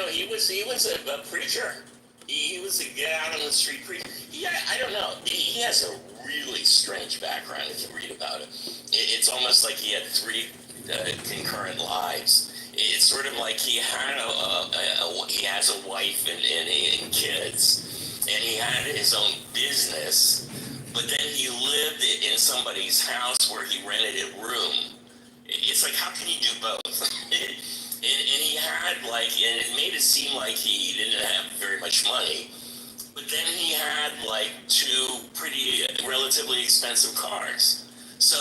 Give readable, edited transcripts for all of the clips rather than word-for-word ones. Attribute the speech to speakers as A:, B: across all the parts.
A: He was a preacher. He was a get out on the street preacher. I don't know. He has a really strange background if you read about it. It's almost like he had three concurrent lives. It's sort of like he had he has a wife and kids, and he had his own business, but then he lived in somebody's house where he rented a room. It's like, how can you do both? and he had and it made it seem like he didn't have very much money, but then he had two pretty relatively expensive cars. So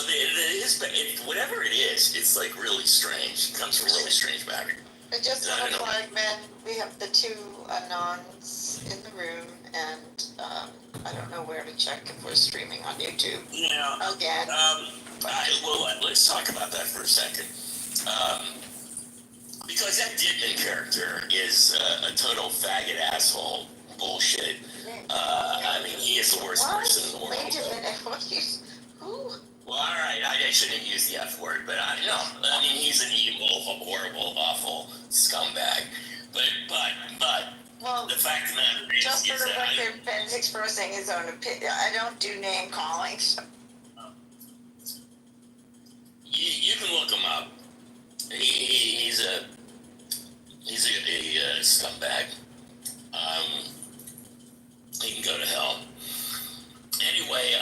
A: whatever it is, it's really strange. It comes from really strange background.
B: It just looks like, man, we have the two anons in the room, and I don't know where to check if we're streaming on YouTube.
A: Yeah.
B: Again.
A: Let's talk about that for a second. Because that Dittman character is a total faggot asshole bullshit. I mean, he is the worst person in the world.
B: Wait a minute. Who?
A: Well, all right, I shouldn't use the F word, but I mean, he's an evil, horrible, awful scumbag. But
B: well,
A: the fact of the matter is,
B: just for the record, Ben's expressing his own opinion. I don't do name calling. So.
A: You can look him up. He's a scumbag. He can go to hell. Anyway,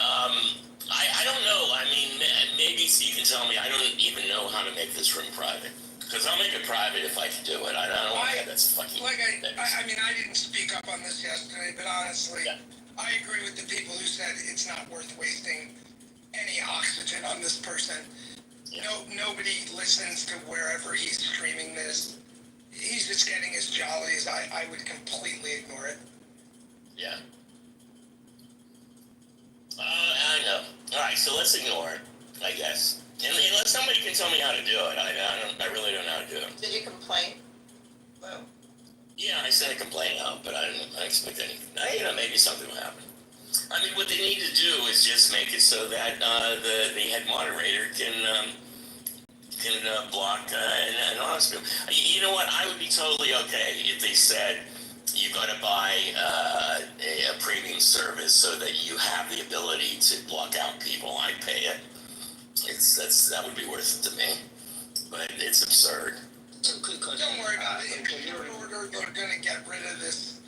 A: I don't know. I mean, maybe you can tell me. I don't even know how to make this room private. Because I'll make it private if I can do it. I don't want to. That's fucking.
C: I mean, I didn't speak up on this yesterday, but honestly, yeah. I agree with the people who said it's not worth wasting any oxygen on this person. Yeah. Nobody listens to wherever he's streaming this. He's just getting his jollies. I would completely ignore it.
A: Yeah. I know. All right, so let's ignore it, I guess. Unless somebody can tell me how to do it. I really don't know how to do it.
B: Did you complain? Well.
A: Yeah, I sent a complaint out, but I didn't expect anything. Maybe something will happen. I mean, what they need to do is just make it so that the head moderator can block an honest group. You know what? I would be totally okay if they said you got to buy a premium service so that you have the ability to block out people. I'd pay it. That would be worth it to me. But it's absurd.
C: Don't worry about it. In short order, they're going to get rid of this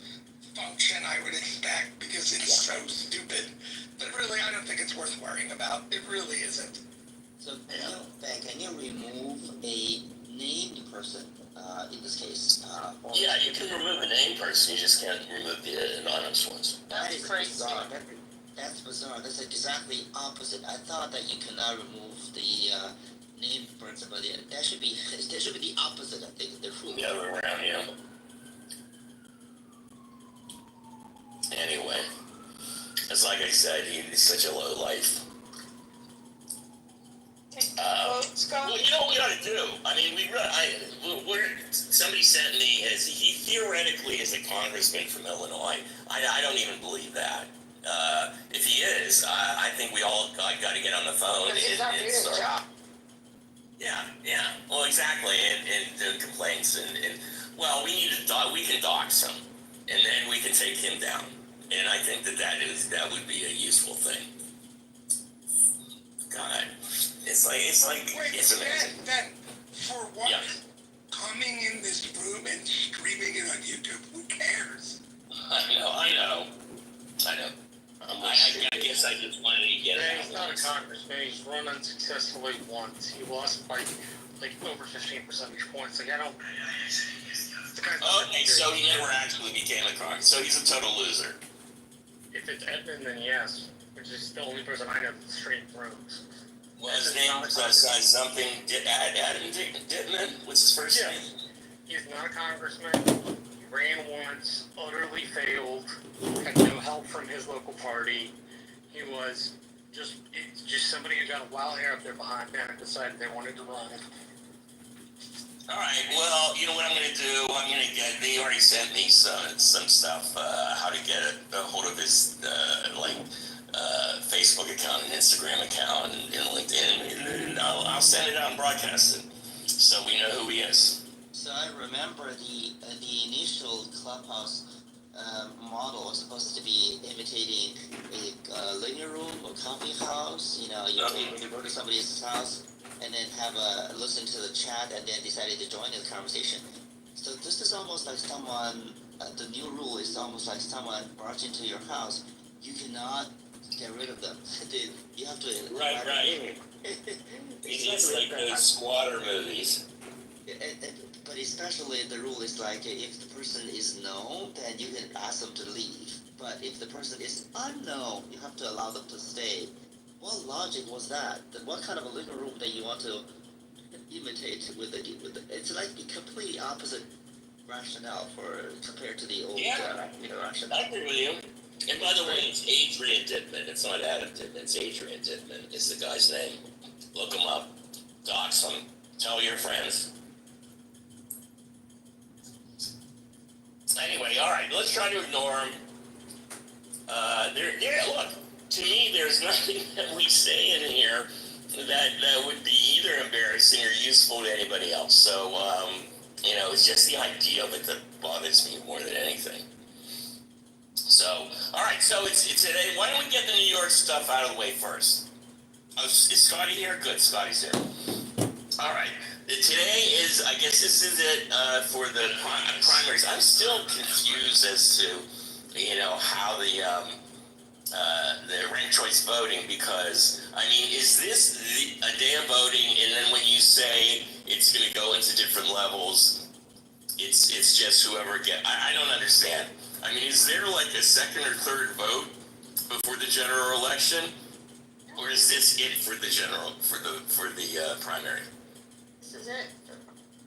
C: function, I would expect, because it's so stupid. But really, I don't think it's worth worrying about. It really isn't.
D: So, can you remove a named person, in this case?
A: Yeah, you can remove a named person, you just can't remove the anonymous ones.
D: That's crazy. That's bizarre. That's exactly opposite. I thought that you cannot remove the named person, but that should be the opposite, I think, the rule.
A: The other way around, yeah. Anyway, it's like I said, he's such a low life. Well, you know what we ought to do? I mean, somebody sent me, he theoretically is a congressman from Illinois. I don't even believe that. If he is, I think we all got to get on the phone and start. Yeah. Well, exactly, and do complaints and well, we can dox him, and then we can take him down. And I think that would be a useful thing. God, it's amazing.
C: Ben, for what? Coming in this room and streaming it on YouTube, who cares?
A: I know. I guess I just wanted to get it out.
E: He's not a congressman. He's run unsuccessfully once. He lost by over 15 percentage points. I don't.
A: Okay, so he never actually became a congressman. So he's a total loser.
E: If it's Edmund, then yes. Which is the only person I know that's straight rooms.
A: Well, his name was something. Adam Dittman. What's his first name?
E: He's not a congressman. He ran once, utterly failed, had no help from his local party. He was just somebody who got a wild hair up there behind him and decided they wanted to run.
A: All right. Well, you know what I'm going to do? They already sent me some stuff. How to get a hold of his Facebook account and Instagram account and LinkedIn, and I'll send it out and broadcast it so we know who he is.
D: So I I remember the initial Clubhouse model was supposed to be imitating a living room or coffee house. You know, you go to somebody's house and then have a listen to the chat and then decided to join the conversation. So this is almost like someone. The new rule is almost like someone barged into your house. You cannot get rid of them. You have to.
A: Right. It's just like those squatter movies.
D: But especially the rule is like if the person is known, then you can ask them to leave. But if the person is unknown, you have to allow them to stay. What logic was that? What kind of a living room that you want to imitate with the it's like the completely opposite rationale compared to the old rationale.
A: I agree with you. And by the way, it's Adrian Dittman. It's not Adam Dittman. It's Adrian Dittman is the guy's name. Look him up. Dox him. Tell your friends. Anyway, all right. Let's try to ignore him. Look. To me, there's nothing that we say in here that would be either embarrassing or useful to anybody else. So, it's just the idea of it that bothers me more than anything. So, all right, so it's today. Why don't we get the New York stuff out of the way first? Oh, is Scotty here? Good, Scotty's here. All right, today is, I guess this is it for the primaries. I'm still confused as to, how the ranked choice voting, because, I mean, is this a day of voting, and then when you say it's going to go into different levels, it's just whoever I don't understand. I mean, is there like a second or third vote before the general election, or is this it for the primary?
B: This is it.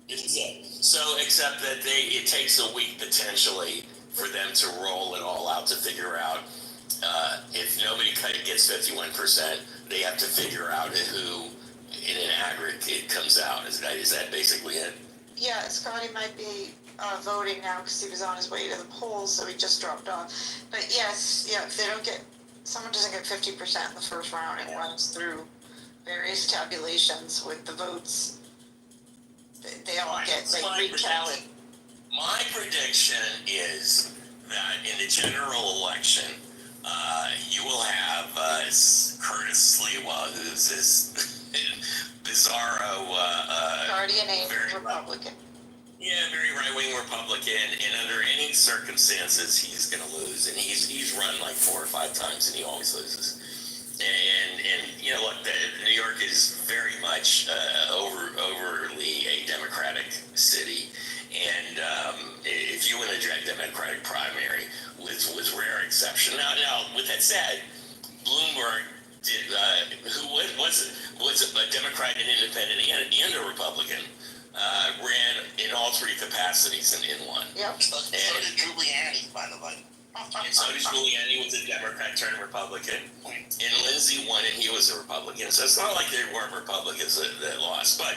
A: This is it. So, except that it takes a week potentially for them to roll it all out to figure out if nobody gets 51%, they have to figure out who in an aggregate comes out. Is that basically it?
B: Yeah, Scotty might be voting now because he was on his way to the polls, so he just dropped off. But yes, if someone doesn't get 50% in the first round, it runs through various tabulations with the votes. They all get recounted.
A: My prediction is that in the general election, you will have Curtis Sliwa, who's this bizarro
B: Guardian angel Republican.
A: Very right-wing Republican, and under any circumstances, he's going to lose. And he's run like 4 or 5 times, and he always loses. And look, New York is very much overly a Democratic city. And if you win a Democratic primary, with rare exception. Now, with that said, Bloomberg did, who was a Democrat and independent and a Republican, ran in all 3 capacities in one.
B: Yep.
A: So did Giuliani, by the way. And so did Giuliani, was a Democrat turned Republican. And Lindsey won, and he was a Republican. So it's not like they weren't Republicans that lost. But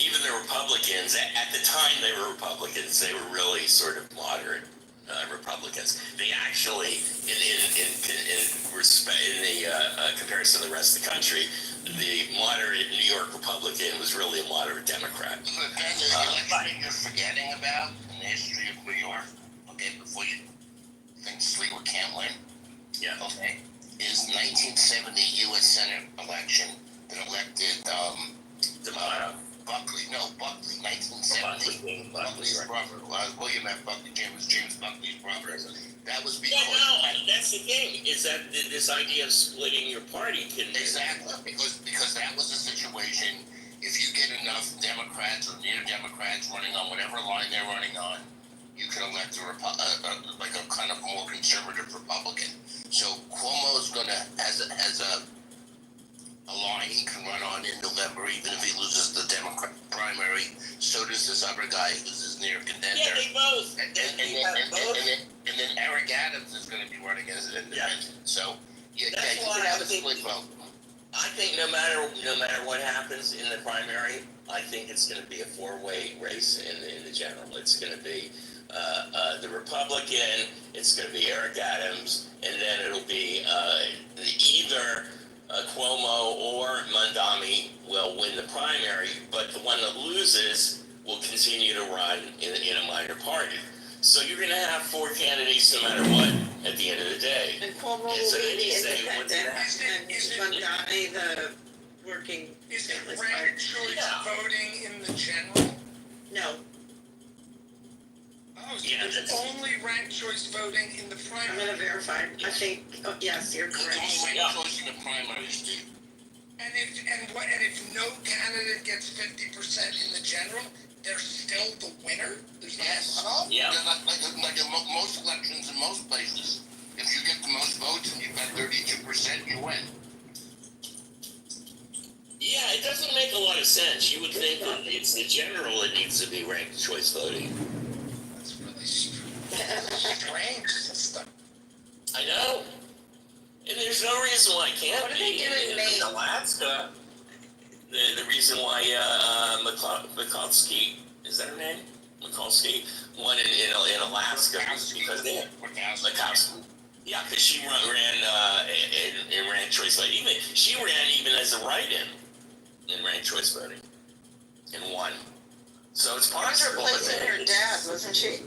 A: even the Republicans, at the time they were Republicans, they were really sort of moderate Republicans. They actually, in comparison to the rest of the country, the moderate New York Republican was really a moderate Democrat.
F: But then there's the election you're forgetting about in the history of New York, okay, before you think Sliwa can't win.
A: Yeah.
F: Okay. Is 1970 U.S. Senate election that elected Buckley, 1970. Buckley's brother. William F. Buckley, James Buckley's brother. That was because...
A: that's the thing, is that this idea of splitting your party can...
F: Exactly, because that was a situation, if you get enough Democrats or near-Democrats running on whatever line they're running on, you can elect a kind of more conservative Republican. So Cuomo's going to, as a line he can run on in November, even if he loses the Democrat primary. So does this other guy who's his near contender.
A: Yeah, they both.
F: And then Eric Adams is going to be running as an independent.
A: Yeah.
F: So you
A: That's
F: can have a split vote.
A: I think no matter what happens in the primary, I think it's going to be a 4-way race in the general. It's going to be the Republican, it's going to be Eric Adams, and then it'll be either Cuomo or Mondami will win the primary, but the one that loses will continue to run in a minor party. So you're going to have 4 candidates no matter what at the end of the day.
B: And Cuomo will
A: And so
B: be
A: then you
B: the
A: say, what's
B: independent,
A: that?
B: and Bandani the working
C: Is it
B: families
C: ranked
B: party.
C: choice
A: Yeah.
C: voting in the general?
B: No,
C: Oh, so
A: Yeah,
C: it's
A: that's-
C: only ranked choice voting in the
B: I'm
C: primary.
B: gonna verify. I think, oh, yes, you're
F: It's
B: correct.
F: only
A: Yeah.
F: ranked choice in the primary, Steve.
C: And if no candidate gets 50% in the general, they're still the winner? There's no
F: Yes.
C: cutoff?
A: Yeah.
F: Like in most elections in most places, if you get the most votes and you've got 32%, you win.
A: Yeah, it doesn't make a lot of sense. You would think that it's the general that needs to be ranked choice voting.
C: That's really strange system.
A: I know. And there's no reason why it can't
B: What are they
A: be.
B: doing in Maine?
A: Alaska, the reason why Mikulski, is that her name? Mikulski won in Alaska was because they had Mikulski. Yeah, because she ran in ranked choice voting. She ran even as a write-in in ranked choice voting and won. So it's
B: She was
A: possible.
B: replacing her dad, wasn't she?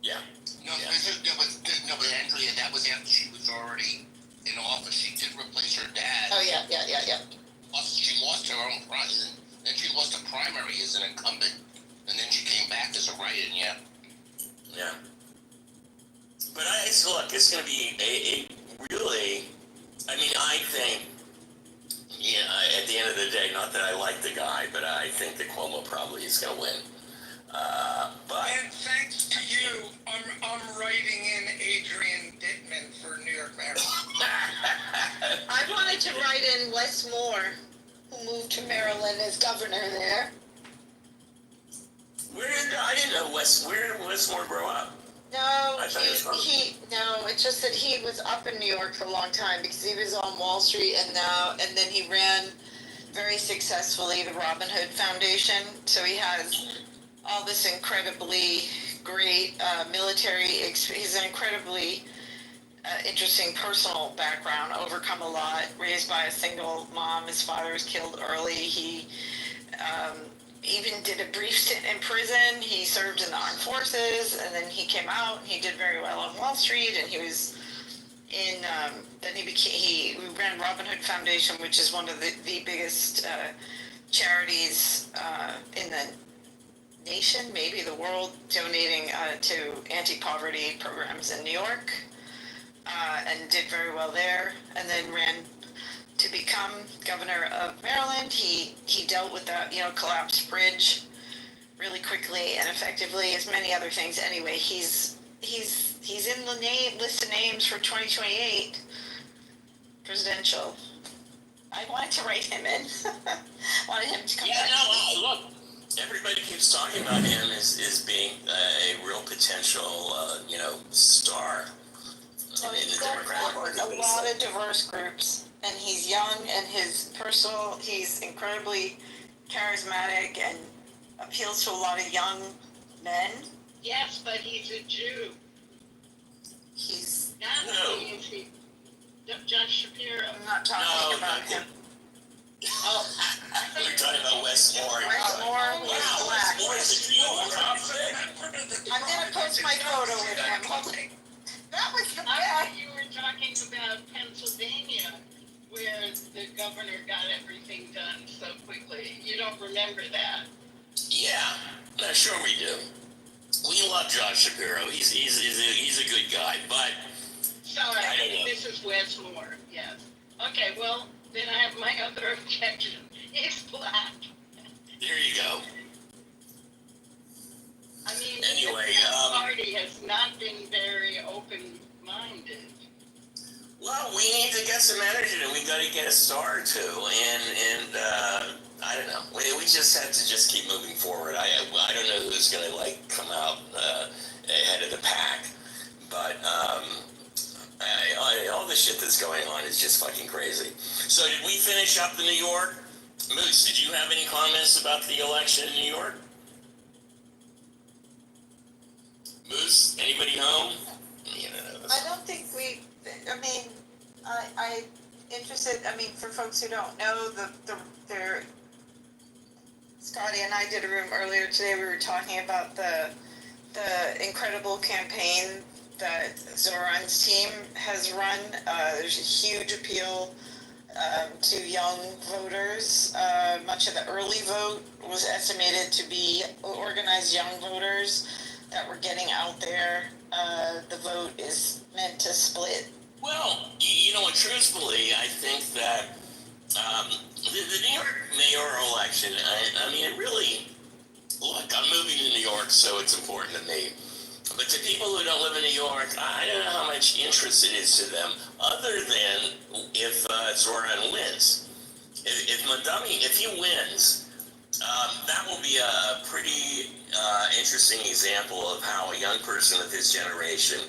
A: Yeah.
F: No,
A: Yeah.
F: but Andrea, that was after she was already in office. She did replace her dad.
B: Oh, yeah.
F: Plus, she lost her own prize, and then she lost a primary as an incumbent, and then she came back as a write-in. Yeah.
A: Yeah. But look, it's going to be a really, I mean, I think, at the end of the day, not that I like the guy, but I think that Cuomo probably is going to win. But
C: And thanks to you, I'm writing in Adrian Dittman for New York Mayor.
B: I wanted to write in Wes Moore, who moved to Maryland as governor there.
A: I didn't know where did Wes Moore grow up?
B: No,
A: I thought it was from-
B: it's just that he was up in New York for a long time because he was on Wall Street and then he ran very successfully the Robin Hood Foundation. So he has all this incredibly great military. He's an incredibly interesting personal background. Overcome a lot. Raised by a single mom. His father was killed early. He even did a brief stint in prison. He served in the armed forces, and then he came out. He did very well on Wall Street, and he was in. Then he ran Robin Hood Foundation, which is one of the biggest charities in the nation, maybe the world, donating to anti-poverty programs in New York, and did very well there. And then ran to become governor of Maryland. He dealt with that collapsed bridge really quickly and effectively, as many other things. Anyway, he's in the list of names for 2028 presidential. I wanted to write him in. Wanted him to come
A: Yeah,
B: back.
A: no, look, everybody keeps talking about him as being a real potential, star
B: So
A: in
B: he's
A: the
B: got
A: Democratic Party.
B: a lot of diverse groups, and he's young, and he's incredibly charismatic and appeals to a lot of young men.
G: Yes, but he's a Jew.
B: He's,
G: Not
A: No.
G: only is he, John Shapiro.
B: I'm not talking about him.
G: Oh,
A: We're talking about Wes Moore.
B: Wes Moore,
A: Wow,
B: he's
A: Wes
B: black.
A: Moore is a Jew.
B: I'm gonna post my photo with him. Hold on. That was the
G: I
B: best.
G: thought you were talking about Pennsylvania, where the governor got everything done so quickly. You don't remember that.
A: Yeah, sure we do. We love Josh Shapiro. He's a good guy, but
G: Sorry,
A: I don't know.
G: this is Wes Moore, yes. Okay, well, then I have my other objection. He's black.
A: there you go.
G: I mean,
A: Anyway,
G: the party has not been very open-minded.
A: Well, we need to get some energy, and we got to get a star or two, and I don't know. We just have to just keep moving forward. I don't know who's going to come out ahead of the pack, but all the shit that's going on is just fucking crazy. So did we finish up the New York? Moose, did you have any comments about the election in New York? Moose, anybody home?
B: I don't think for folks who don't know, there's Scotty and I did a room earlier today. We were talking about the incredible campaign that Zoran's team has run. There's a huge appeal to young voters. Much of the early vote was estimated to be organized young voters that were getting out there. The vote is meant to split.
A: Well, you know what, truthfully, I think that the New York mayoral election, I mean, it really, look, I'm moving to New York, so it's important to me. But to people who don't live in New York, I don't know how much interest it is to them, other than if Zoran wins. If Mamdani, if he wins, that will be a pretty interesting example of how a young person of his generation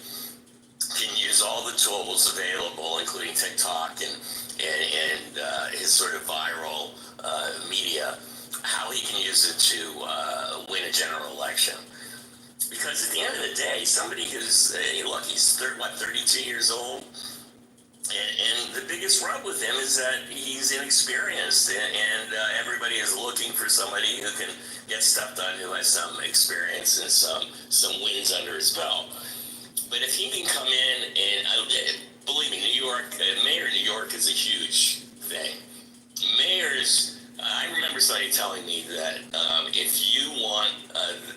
A: can use all the tools available, including TikTok and his sort of viral media, how he can use it to win a general election. Because at the end of the day, somebody who's, look, he's 32 years old, and the biggest rub with him is that he's inexperienced, and everybody is looking for somebody who can get stuff done, who has some experience and some wins under his belt. But if he can come in and, believe me, New York, mayor of New York is a huge thing. Mayors, I remember somebody telling me that if you want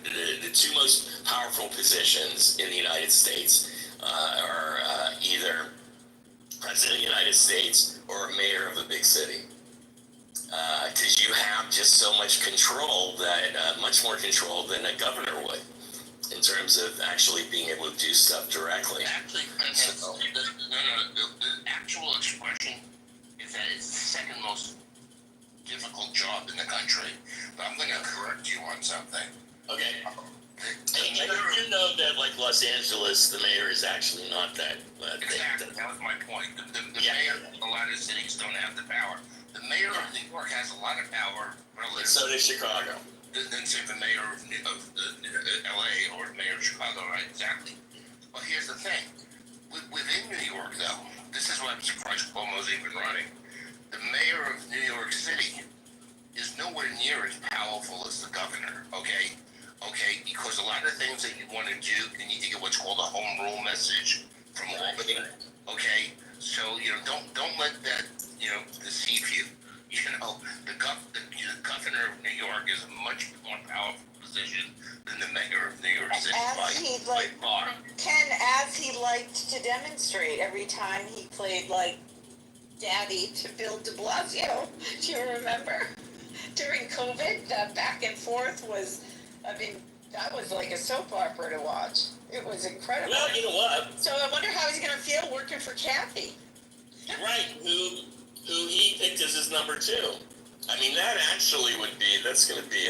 A: the two most powerful positions in the United States are either president of the United States or mayor of a big city. Because you have just so much control that, much more control than a governor would, in terms of actually being able to do stuff directly.
F: Actually, the actual expression is that it's the second most difficult job in the country. But I'm going to correct you on something.
A: Okay. And you know that, like Los Angeles, the mayor is actually not that.
F: Exactly. That was my point. The mayor of a lot of cities don't have the power. The mayor of New York has a lot of power relative.
A: So does Chicago.
F: Than say the mayor of LA or the mayor of Chicago, right? Exactly. But here's the thing. Within New York, though, this is why I'm surprised Cuomo's even running. The mayor of New York City is nowhere near as powerful as the governor, okay? Okay, because a lot of things that you want to do, you need to get what's called a home rule message from Albany, okay? So, don't let that, deceive you. The governor of New York is a much more powerful position than the mayor of New York City by far.
B: Ken, as he liked to demonstrate every time he played like daddy to Bill de Blasio. Do you remember? During COVID, the back and forth was, that was like a soap opera to watch. It was incredible.
A: Well, you know what?
B: So I wonder how he's going to feel working for Kathy.
A: Right, who he picked as his number two. I mean, that's going to be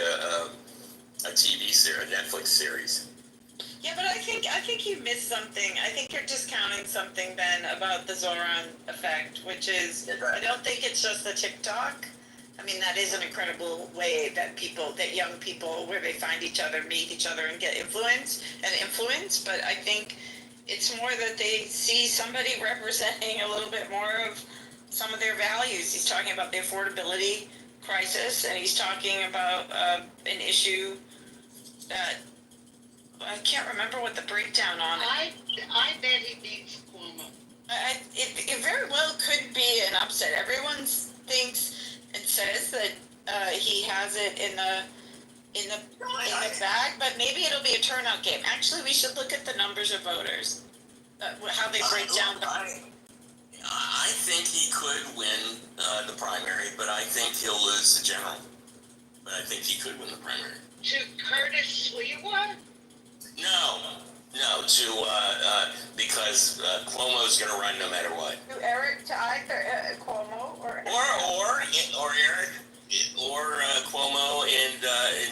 A: a TV series, a Netflix series.
B: Yeah, but I think you missed something. I think you're discounting something, Ben, about the Zoran effect, which is, I don't think it's just the TikTok. I mean, that is an incredible way that young people, where they find each other, meet each other, and get influence, but I think it's more that they see somebody representing a little bit more of some of their values. He's talking about the affordability crisis, and he's talking about an issue that I can't remember what the breakdown on it.
G: I bet he beats Cuomo.
B: It very well could be an upset. Everyone thinks and says that he has it in the bag, but maybe it'll be a turnout game. Actually, we should look at the numbers of voters, how they break down.
A: I think he could win the primary, but I think he'll lose the general. But I think he could win the primary.
G: To Curtis Sliwa?
A: No, because Cuomo's going to run no matter what.
B: To Eric, to either Cuomo or
A: Eric, or Cuomo and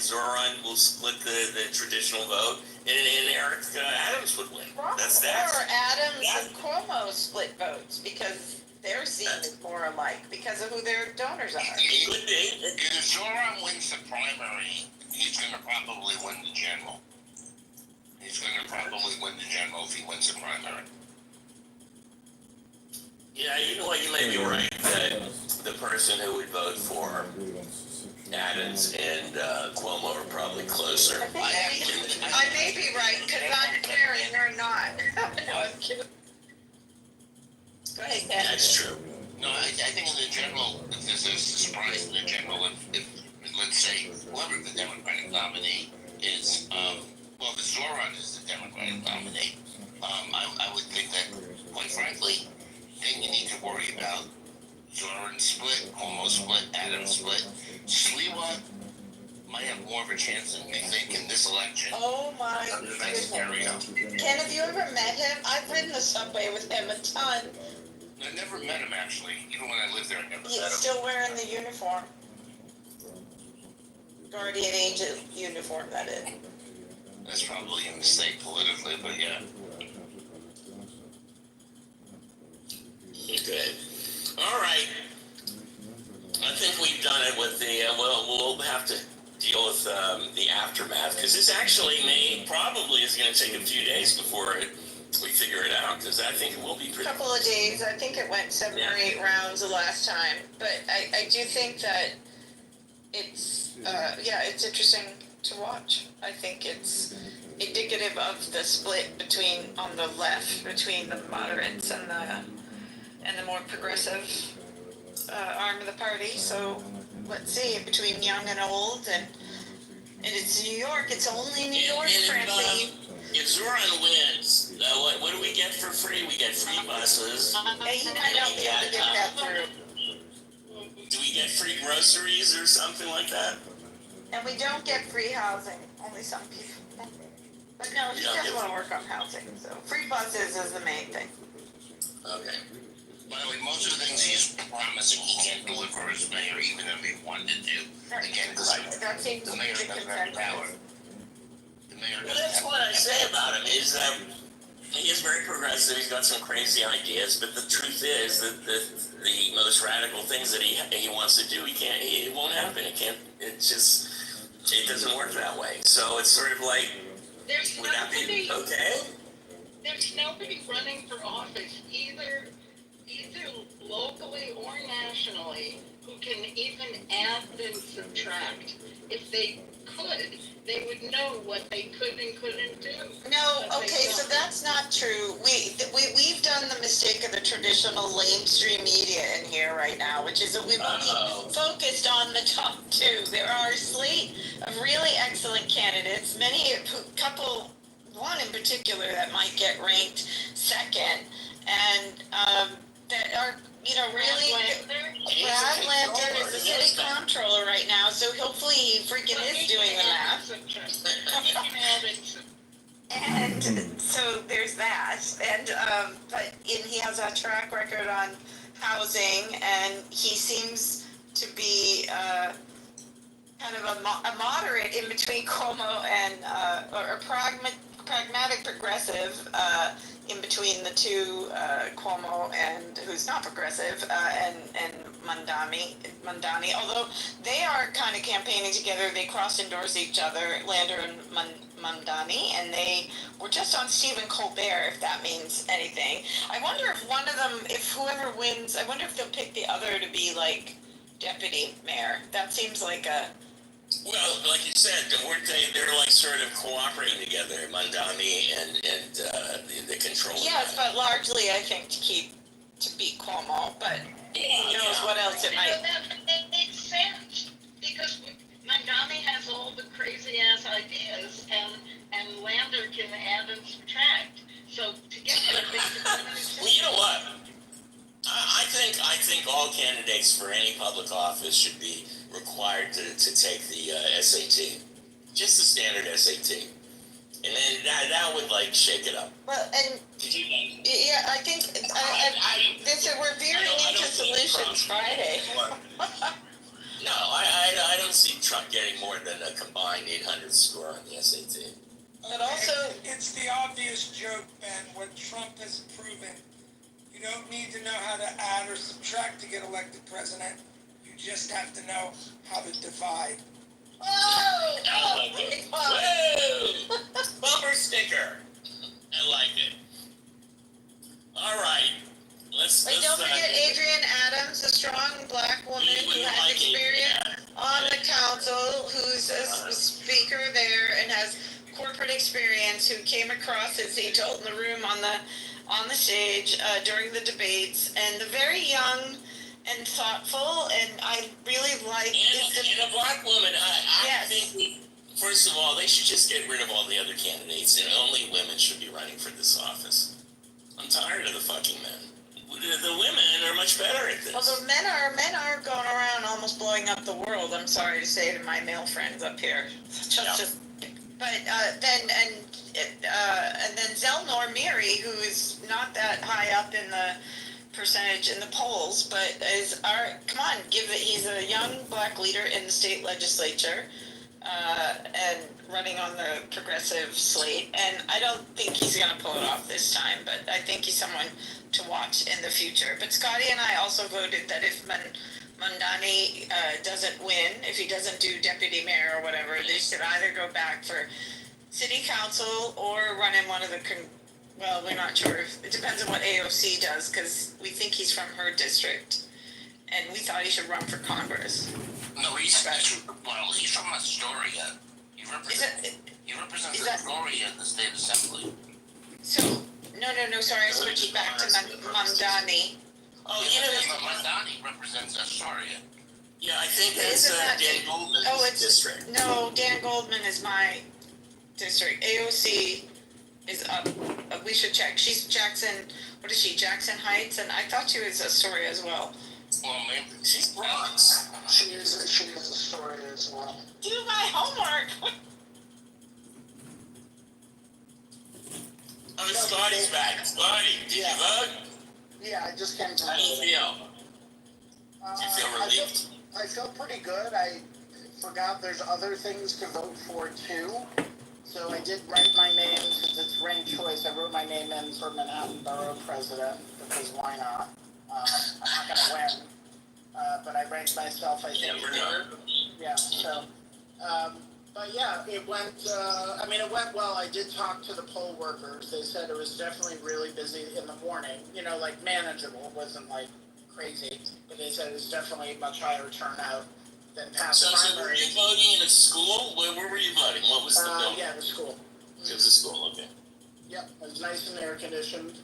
A: Zoran will split the traditional vote, and Eric Adams would win. That's that.
B: Or Adams and Cuomo split votes because they're seen as more alike because of who their donors are.
A: It could be.
F: If Zoran wins the primary, he's going to probably win the general. He's going to probably win the general if he wins the primary.
A: Yeah, you know what? You may be right that the person who would vote for Adams and Cuomo are probably closer.
B: I may be right, because I'm there and they're not. No, I'm kidding. Go ahead, Ken.
A: That's true.
F: No, I think in the general, if there's a surprise in the general, if let's say, whoever the Democratic nominee is, well, if Zoran is the Democratic nominee, I would think that, quite frankly, then you need to worry about Zoran split, Cuomo split, Adams split. Sliwa might have more of a chance than we think in this election.
B: Oh my
F: Under that scenario.
B: goodness. Ken, have you ever met him? I've ridden the subway with him a ton.
F: I never met him actually. Even when I lived there, I never
B: He's
F: met him.
B: still wearing the uniform. Guardian angel uniform, that is.
F: That's probably a mistake politically, but yeah.
A: Good. All right. I think we've done it with the. We'll have to deal with the aftermath because this actually probably is going to take a few days before we figure it out because I think it will be pretty.
B: Couple of days. I think it went 7 or 8 rounds the last time, but I do think that it's it's interesting to watch. I think it's indicative of the split between on the left between the moderates and the more progressive arm of the party. So let's see, between young and old, and it's New York. It's only New York, frankly.
A: If Zoran wins, what do we get for free? We get free buses.
B: He might not be able to get that through.
A: Do we get free groceries or something like that?
B: And we don't get free housing. Only some people. But no, he does want to work on housing. So free buses is the main thing.
A: Okay.
F: By the way, most of the things he's promising he can't deliver as mayor, even if he wanted to. Again, because
B: That seems
F: the
B: to be
F: mayor
B: the
F: doesn't have the power.
B: consensus.
F: The mayor
A: Well,
F: doesn't
A: that's
F: have
A: what I say about him is he is very progressive. He's got some crazy ideas, but the truth is that the most radical things that he wants to do, it won't happen. It doesn't work that way. So it's sort of like,
G: There's
A: would that be okay?
G: There's nobody running for office, either locally or nationally, who can even add and subtract. If they could, they would know what they could and couldn't do.
B: No,
G: But they
B: okay, so
G: don't.
B: that's not true. We've done the mistake of the traditional lamestream media in here right now, which is that we've only focused on the top 2. There are a slate of really excellent candidates, one in particular that might get ranked second, and that are, really. Brad Lantern is the city comptroller right now, so hopefully he freaking is doing the math. And so there's that, and he has a track record on housing, and he seems to be kind of a moderate in between Cuomo and or a pragmatic progressive in between the two, Cuomo and who's not progressive, and Mandani. Although they are kind of campaigning together, they cross-endorse each other, Lander and Mandani, and they were just on Stephen Colbert, if that means anything. I wonder if one of them, if whoever wins, I wonder if they'll pick the other to be like deputy mayor. That seems like a.
A: Well, like you said, they're like sort of cooperating together, Mandani and the control.
B: Yes, but largely I think to beat Cuomo, but who knows what else it might.
G: That makes sense, because Mandani has all the crazy ass ideas, and Lander can add and subtract. So together, they can.
A: Well, you know what? I think all candidates for any public office should be required to take the SAT, just the standard SAT, and then that would like shake it up.
B: Well, and yeah, I think we're veering into Solutions Friday.
A: No, I don't see Trump getting more than a combined 800 score on the SAT.
B: But also,
C: It's the obvious joke, Ben, what Trump has proven. You don't need to know how to add or subtract to get elected president. You just have to know how to divide.
A: Whoa! Bumper sticker. I like it. All right. Let's
B: don't forget Adrienne Adams, a strong black woman who has experience on the council. corporate experience who came across, as he told in the room on the stage during the debates, and the very young and thoughtful, and I really like.
A: And a black woman. I
B: Yes.
A: think, first of all, they should just get rid of all the other candidates, and only women should be running for this office. I'm tired of the fucking men. The women are much better at this.
B: Well, the men are going around almost blowing up the world. I'm sorry to say to my male friends up here. But then Zelnor Miri, who is not that high up in the percentage in the polls, but he's a young black leader in the state legislature, and running on the progressive slate, and I don't think he's going to pull it off this time, but I think he's someone to watch in the future. But Scotty and I also voted that if Mamdani doesn't win, if he doesn't do deputy mayor or whatever, they should either go back for city council or run in one of the well, we're not sure. It depends on what AOC does, because we think he's from her district, and we thought he should run for Congress.
F: No, he's from Astoria. He represents Astoria in the state assembly.
B: So, no, sorry, I switched back to Mamdani.
A: Oh,
F: Mamdani represents Astoria.
A: Yeah, I think that's Dan Goldman's district.
B: No, Dan Goldman is my district. AOC is up. We should check. She's Jackson. What is she? Jackson Heights, and I thought she was Astoria as well.
F: Well, maybe
A: She's Bronx.
C: She is Astoria as well.
B: Do my homework.
A: Oh, Scotty's back. Scotty, did you vote?
C: Yeah, I just came to
A: How do you feel? Do you feel relieved?
C: I feel pretty good. I forgot there's other things to vote for too. So I did write my name, since it's ranked choice, I wrote my name in for Manhattan Borough President, because why not? I'm not going to win. But I ranked myself, I think.
A: Never know.
C: Yeah, so, but yeah, it went well. I did talk to the poll workers. They said it was definitely really busy in the morning, like manageable. It wasn't like crazy, but they said it was definitely a much higher turnout than past
A: So were you
C: primaries.
A: voting in a school? Where were you voting? What was the building?
C: Yeah, the school.
A: It was a school, okay.
C: Yep, it was nice and air conditioned.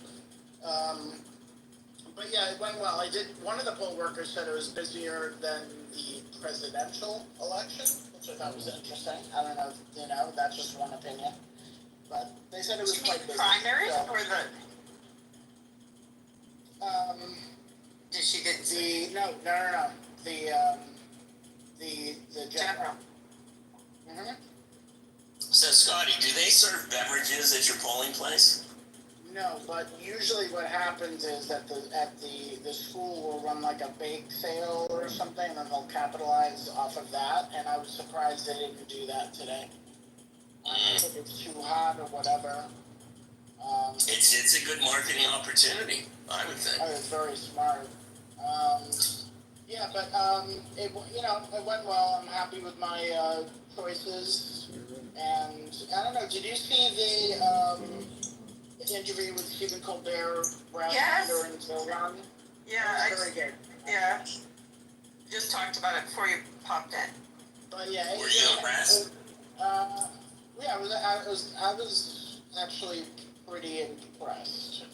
C: But yeah, it went well. One of the poll workers said it was busier than the presidential election, which I thought was interesting. I don't know if, that's just one opinion. But they said it was quite busy.
B: Primaries
C: So,
B: or didn't say?
C: no. The general. Mm-hmm.
A: So, Scotty, do they serve beverages at your polling place?
C: No, but usually what happens is that the school will run like a bake sale or something, and then they'll capitalize off of that. And I was surprised they didn't do that today. I think it's too hot or whatever.
A: It's a good marketing opportunity, I would think.
C: I was very smart. Yeah, but it went well. I'm happy with my choices. And I don't know. Did you see the interview with Stephen Colbert, Brad Lander, and Bill Ron?
B: Yeah,
C: Very good.
B: yeah. Just talked about it before you popped in.
C: But yeah,
A: Were you impressed?
C: Yeah, I was actually pretty impressed.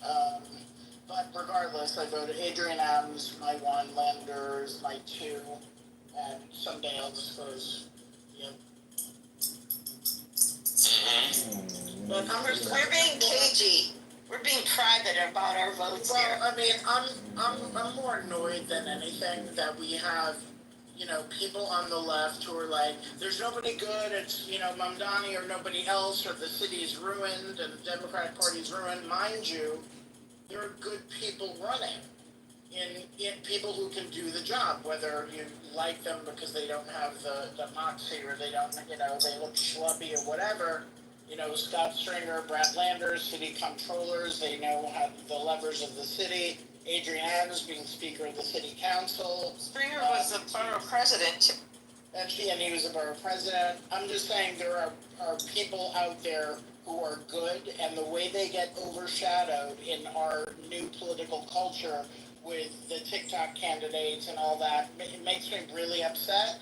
C: But regardless, I voted Adrian Adams, my one, Landers, my two, and someday I'll disclose. Yeah.
A: Mm-hmm.
C: But
B: We're being cagey. We're being private about our votes here.
C: well, I mean, I'm more annoyed than anything that we have, people on the left who are like, there's nobody good, it's, Mamdani or nobody else, or the city's ruined and the Democratic Party's ruined. Mind you, there are good people running, in people who can do the job, whether you like them because they don't have the moxie or they don't, they look schlubby or whatever. Scott Stringer, Brad Landers, city controllers, they know how the levers of the city. Adrian Adams being Speaker of the City Council.
B: Springer was the borough president.
C: And he was a borough president. I'm just saying there are people out there who are good, and the way they get overshadowed in our new political culture with the TikTok candidates and all that, it makes me really upset.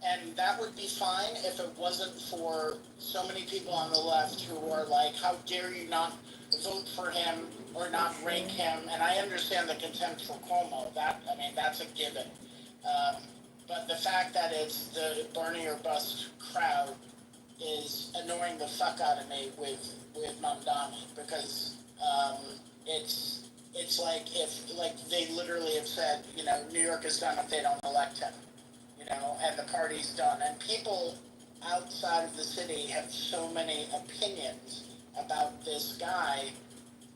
H: And that would be fine if it wasn't for so many people on the left who are like, how dare you not vote for him or not rank him? And I understand the contempt for Cuomo. That's a given. But the fact that it's the Bernie or bust crowd is annoying the fuck out of me with Mamdani, because it's like if they literally have said, New York is done if they don't elect him, and the party's done. And people outside of the city have so many opinions about this guy,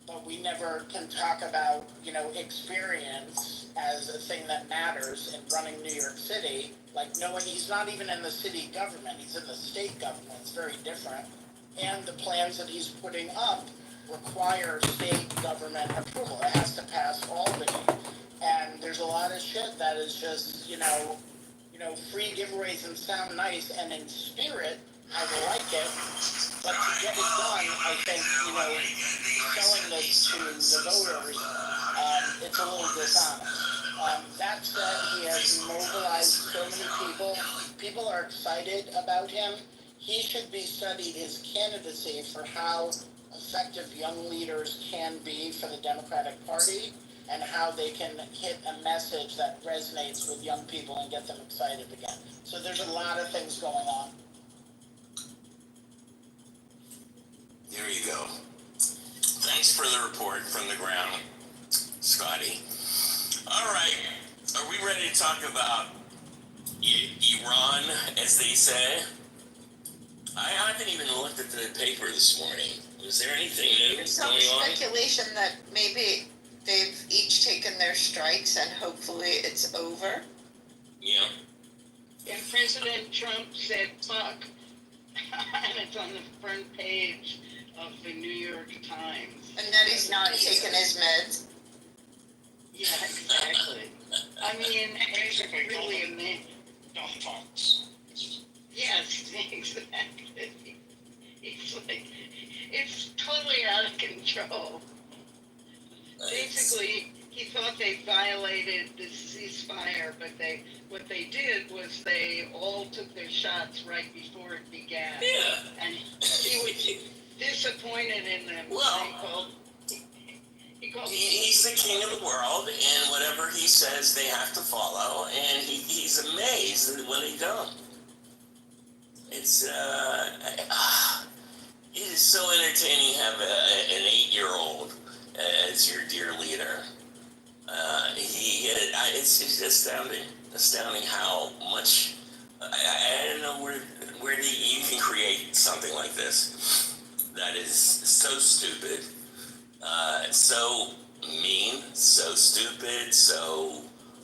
H: but we never can talk about, experience as a thing that matters in running New York City. Like, no, he's not even in the city government, he's in the state government. It's very different. And the plans that he's putting up require state government approval. It has to pass Albany. And there's a lot of shit that is just, free giveaways and sound nice, and in spirit, I like it. But to get it done, I think, showing this to the voters, it's a little dishonest. That said, he has mobilized so many people. People are excited about him. He should be studied, his candidacy, for how effective young leaders can be for the Democratic Party, and how they can hit a message that resonates with young people and get them excited again. So there's a lot of things going on.
A: There you go. Thanks for the report from the ground, Scotty. All right, are we ready to talk about Iran, as they say? I haven't even looked at the paper this morning. Was there anything new
B: There's some
A: going on?
B: speculation that maybe they've each taken their strikes and hopefully it's over.
A: Yeah.
G: And President Trump said fuck, and it's on the front page of the New York Times.
B: And that he's not taking his meds.
G: Yeah, exactly. I mean, it's really amazing.
E: Dumb fucks.
G: Yes, exactly. It's like, it's totally out of control. Basically, he thought they violated the ceasefire, but what they did was they all took their shots right before it began.
A: Yeah.
G: And he was disappointed in them.
A: Well,
G: He called
A: he's the king of the world, and whatever he says, they have to follow, and he's amazed when they don't. It's, it is so entertaining to have an 8-year-old as your dear leader. It's astounding how much, I don't know where you can create something like this that is so stupid, so mean, so stupid, so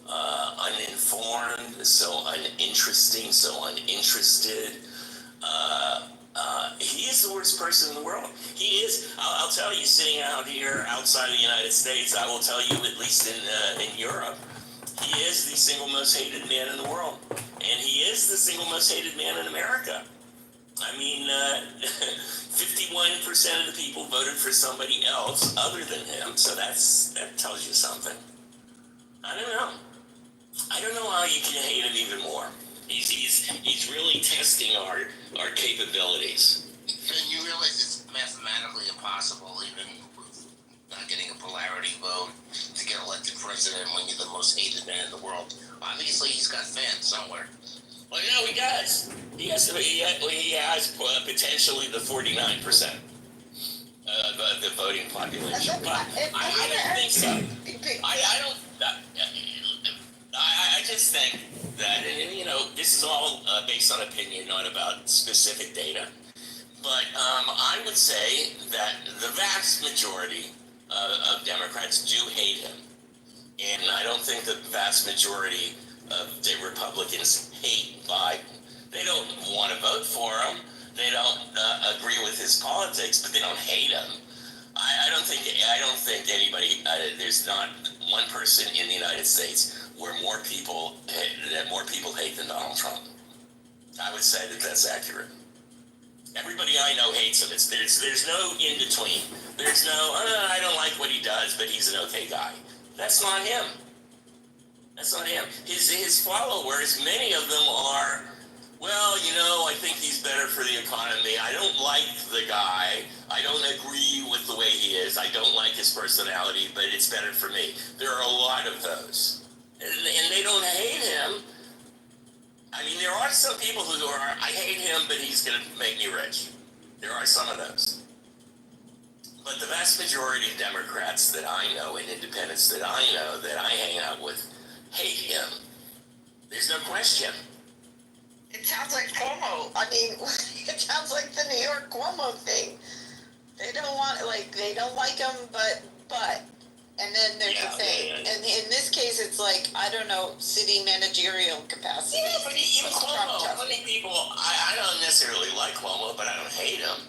A: uninformed, so uninteresting, so uninterested. He is the worst person in the world. He is. I'll tell you, sitting out here outside of the United States, I will tell you, at least in Europe, he is the single most hated man in the world, and he is the single most hated man in America. I mean, 51% of the people voted for somebody else other than him, so that tells you something. I don't know how you can hate him even more. He's really testing our capabilities.
F: And you realize it's mathematically impossible, even with not getting a polarity vote, to get elected president when you're the most hated man in the world. Obviously, he's got fans somewhere.
A: Well, no, he does. He has potentially the 49% of the voting population, but I don't think so. I just think that, this is all based on opinion, not about specific data. But I would say that the vast majority of Democrats do hate him. And I don't think the vast majority of the Republicans hate Biden. They don't want to vote for him. They don't agree with his politics, but they don't hate him. I don't think anybody. There's not one person in the United States where more people hate than Donald Trump. I would say that that's accurate. Everybody I know hates him. There's no in between. There's no I don't like what he does, but he's an okay guy. That's not him. That's not him. His followers, many of them are Well, I think he's better for the economy. I don't like the guy. I don't agree with the way he is. I don't like his personality, but it's better for me. There are a lot of those. And they don't hate him. I mean, there are some people who are, I hate him, but he's going to make me rich. There are some of those. But the vast majority of Democrats that I know and independents that I know that I hang out with hate him. There's no question.
B: It sounds like Cuomo. I mean, it sounds like the New York Cuomo thing. They don't like him, but, and then there's a thing.
A: Yeah.
B: And in this case, it's like, I don't know, city managerial capacity.
A: Yeah, but even Cuomo, many people, I don't necessarily like Cuomo, but I don't hate him.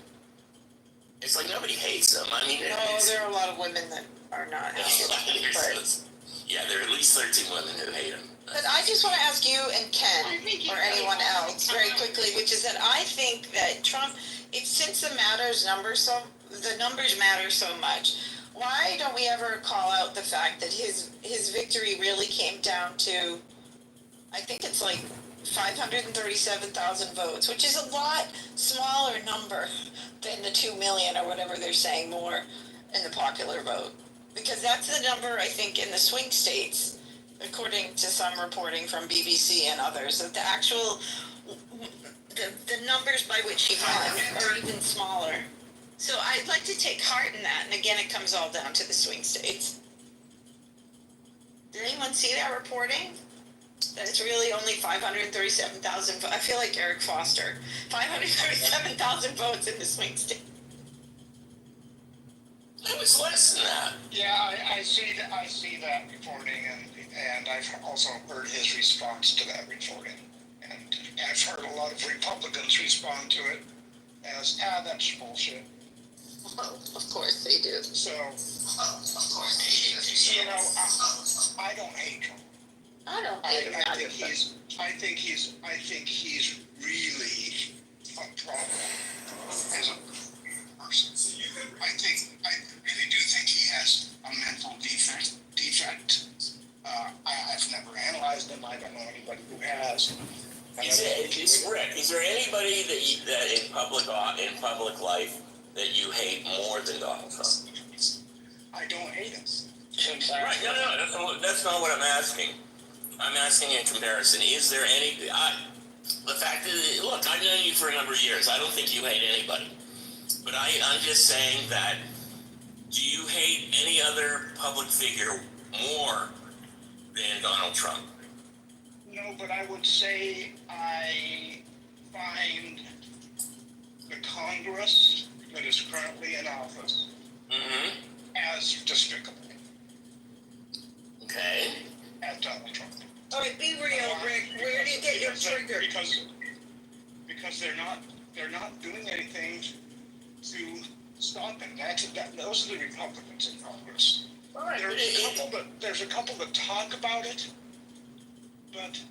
A: It's like nobody hates him. I mean,
B: There are a lot of women that are not happy with him, but.
A: Yeah, there are at least 13 women who hate him.
B: But I just want to ask you and Ken, or anyone else, very quickly, which is that I think that Trump, since the numbers matter so much, why don't we ever call out the fact that his victory really came down to, I think it's like 537,000 votes, which is a lot smaller number than the 2 million or whatever they're saying more in the popular vote. Because that's the number, I think, in the swing states, according to some reporting from BBC and others, that the actual, the numbers by which he won are even smaller. So I'd like to take heart in that, and again, it comes all down to the swing states. Did anyone see that reporting? That it's really only 537,000, I feel like Eric Foster, 537,000 votes in the swing state.
A: It was less than that.
C: Yeah, I see that reporting, and I've also heard his response to that reporting, and I've heard a lot of Republicans respond to it as, that's bullshit.
B: Well, of course they do.
C: So,
F: Of course they do.
C: I don't hate Trump.
B: I don't hate him
C: I
B: either,
C: think he's really a problem as a person. I really do think he has a mental defect. I've never analyzed him. I don't know anybody who has.
A: Rick, is there anybody that in public life that you hate more than Donald Trump?
C: I don't hate him.
A: Right, no, that's not what I'm asking. I'm asking in comparison. Is there any? The fact that, look, I've known you for a number of years. I don't think you hate anybody. But I'm just saying that, do you hate any other public figure more than Donald Trump?
C: No, but I would say I find the Congress that is currently in office as despicable
A: Okay.
C: as Donald Trump.
B: All right, be real, Rick. Where do you get your trigger?
C: Because they're not doing anything to stop it. Those are the Republicans in Congress.
A: All right.
C: There's a couple that talk about it, but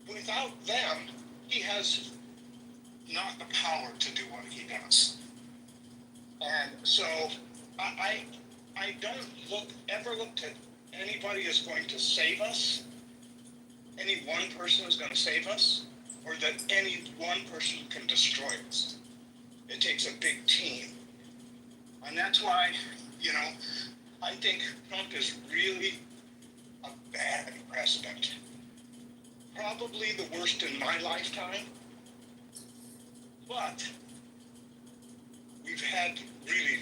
C: without them, he has not the power to do what he does. And so I don't ever look to anybody is going to save us. Any one person is going to save us, or that any one person can destroy us. It takes a big team. And that's why, I think Trump is really a bad president. Probably the worst in my lifetime. But we've had really,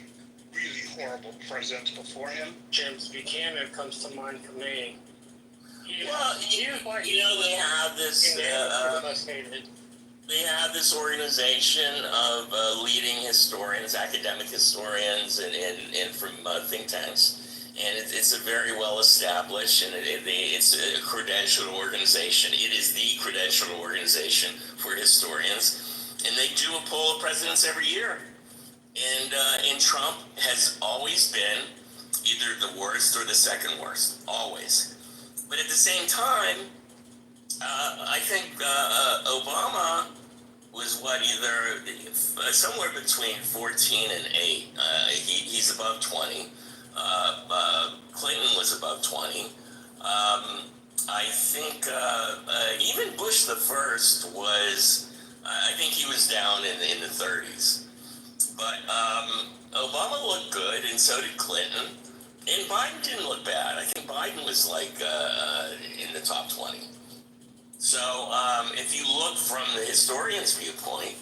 C: really horrible presidents before him.
E: James Buchanan comes to mind for me.
A: Well, they have this. They have this organization of leading historians, academic historians, and from think tanks, and it's a very well established, and it's a credentialed organization. It is the credentialed organization for historians, and they do a poll of presidents every year. And Trump has always been either the worst or the second worst, always. But at the same time, I think Obama was either somewhere between 14 and 8. He's above 20. Clinton was above 20. I think even Bush the first was, I think he was down in the 30s. But Obama looked good, and so did Clinton. And Biden didn't look bad. I think Biden was like in the top 20. So if you look from the historian's viewpoint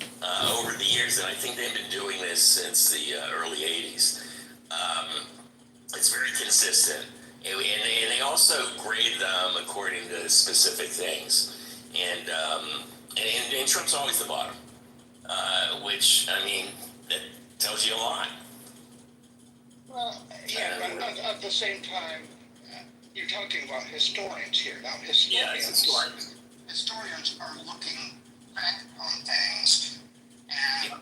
A: over the years, and I think they've been doing this since the early 80s, it's very consistent. And they also grade them according to specific things. And Trump's always the bottom, which, I mean, that tells you a lot.
C: Well, yeah, but at the same time, you're talking about historians here. Now, historians are looking back on things, and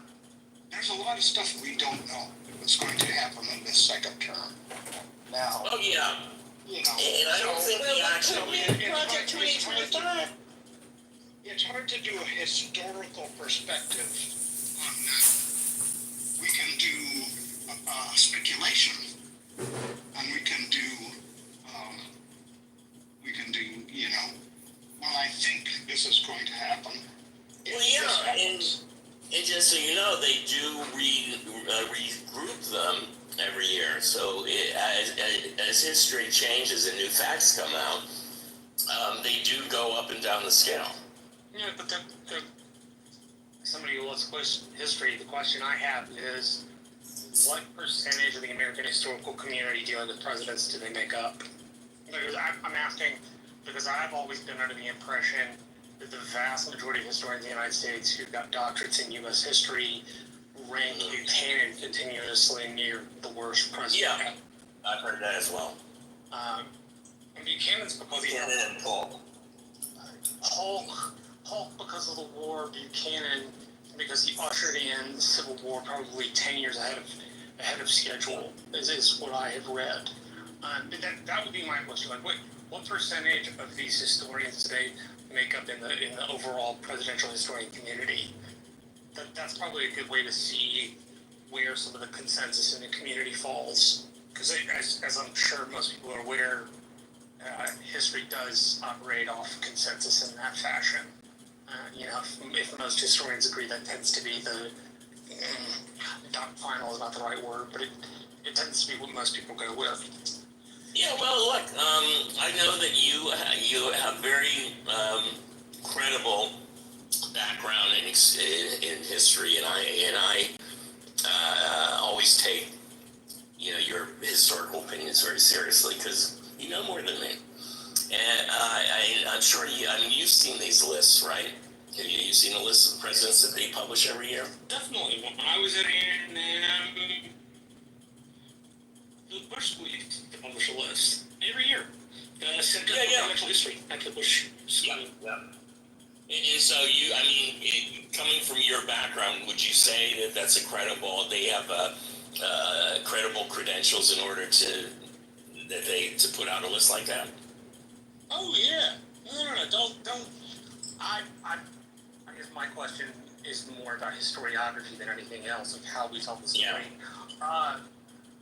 C: there's a lot of stuff we don't know what's going to happen in this second term. Now,
A: Oh, yeah.
C: you know,
A: And I don't think the actually.
B: Project 2025.
C: it's hard to do a historical perspective on that. We can do speculation, and we can do, you know, well, I think this is going to happen. If
A: Well,
C: this
A: yeah,
C: happens.
A: and just so you know, they do regroup them every year. So as history changes and new facts come out, they do go up and down the scale.
E: Yeah, but somebody who loves history, the question I have is, what percentage of the American historical community dealing with presidents do they make up? Because I'm asking, because I've always been under the impression that the vast majority of historians in the United States who got doctorates in U.S. history rank Buchanan continuously near the worst president.
A: Yeah, I've heard that as well.
E: And Buchanan's because he
A: Buchanan and Polk.
E: Polk because of the war, Buchanan because he ushered in the Civil War probably 10 years ahead of schedule, is what I have read. That would be my question. Like, what percentage of these historians today make up in the overall presidential historian community? That's probably a good way to see where some of the consensus in the community falls. Because as I'm sure most people are aware, history does operate off consensus in that fashion. You know, if most historians agree, that tends to be the final is not the right word, but it tends to be what most people go with.
A: Yeah, well, look, I know that you have very credible background in history, and I always take your historical opinions very seriously because you know more than me. And I'm sure you've seen these lists, right? Have you seen the list of presidents that they publish every year?
E: Definitely. When I was at A&M, the Bush School used to publish a list every year. Center for Presidential History at the Bush School.
A: Yeah. And so coming from your background, would you say that that's a credible? They have credible credentials in order to put out a list like that?
E: Oh yeah. No. Don't. I guess my question is more about historiography than anything else of how we tell the story.
A: Yeah.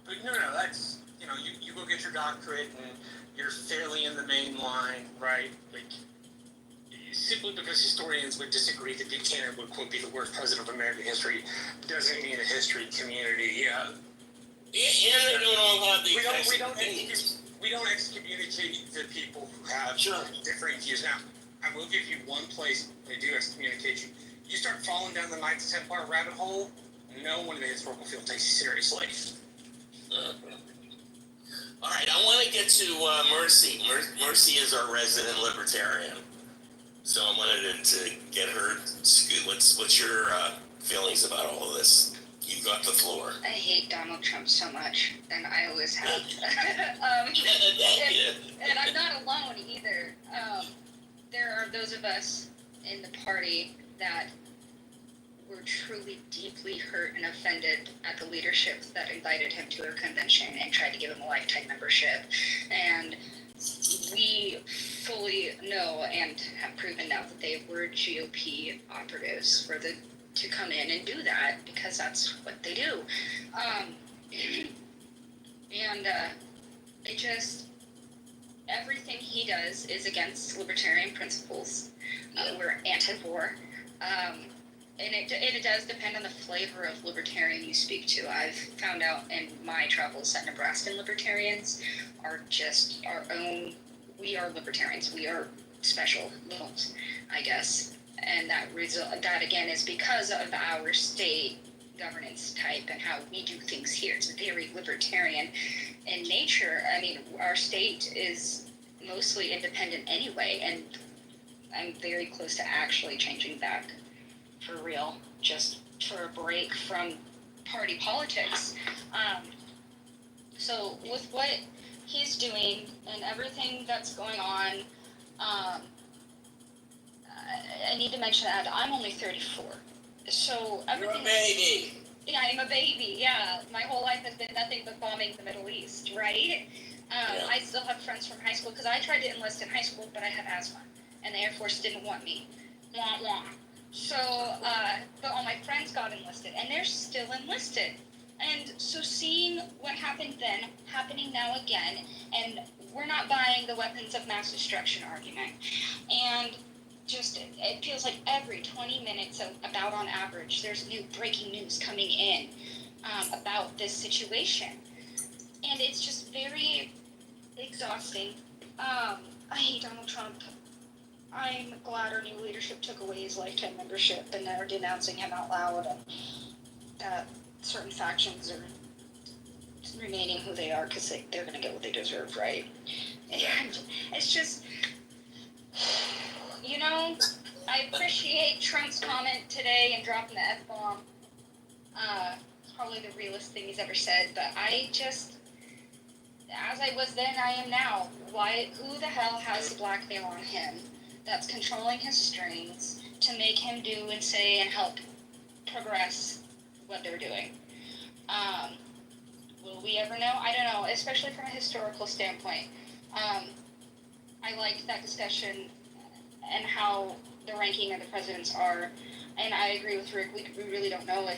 E: But no. That's you go get your doctorate and you're fairly in the main line, right? Like simply because historians would disagree that Buchanan would quote be the worst president of American history doesn't mean the history community.
A: And they don't all have the
E: We don't excommunicate the people who have differing views. Now, I will give you one place they do excommunicate you. You start falling down the Knights Templar rabbit hole, no one in the historical field takes you seriously.
A: All right, I want to get to Mercy. Mercy is our resident libertarian. So I wanted to get her. What's your feelings about all of this? You got the floor.
I: I hate Donald Trump so much, and I always have. And I'm not alone either. There are those of us in the party that were truly deeply hurt and offended at the leadership that invited him to their convention and tried to give him a lifetime membership. And we fully know and have proven now that they were GOP operatives to come in and do that because that's what they do. everything he does is against libertarian principles. We're anti-war. And it does depend on the flavor of libertarian you speak to. I've found out in my travels that Nebraskan libertarians are just our own. We are libertarians. We are special liberals, I guess. And that again is because of our state governance type and how we do things here. It's very libertarian in nature. I mean, our state is mostly independent anyway, and I'm very close to actually changing back for real, just for a break from party politics. So with what he's doing and everything that's going on, I need to mention that I'm only 34. So everything.
A: You're a baby.
I: Yeah, I'm a baby. Yeah, my whole life has been nothing but bombing the Middle East, right? I still have friends from high school because I tried to enlist in high school, but I had asthma, and the Air Force didn't want me. Wah wah. So, but all my friends got enlisted, and they're still enlisted. And so seeing what happened then, happening now again, and we're not buying the weapons of mass destruction argument. And just, it feels like every 20 minutes, about on average, there's new breaking news coming in about this situation. And it's just very exhausting. I hate Donald Trump. I'm glad our new leadership took away his lifetime membership and they're denouncing him out loud, and that certain factions are remaining who they are because they're going to get what they deserve, right? And it's just, you know, I appreciate Trump's comment today and dropping the F-bomb. It's probably the realest thing he's ever said, but I just, as I was then, I am now. Who the hell has the blackmail on him that's controlling his strings to make him do and say and help progress what they're doing? Will we ever know? I don't know, especially from a historical standpoint. I liked that discussion and how the ranking of the presidents are, and I agree with Rick, we really don't know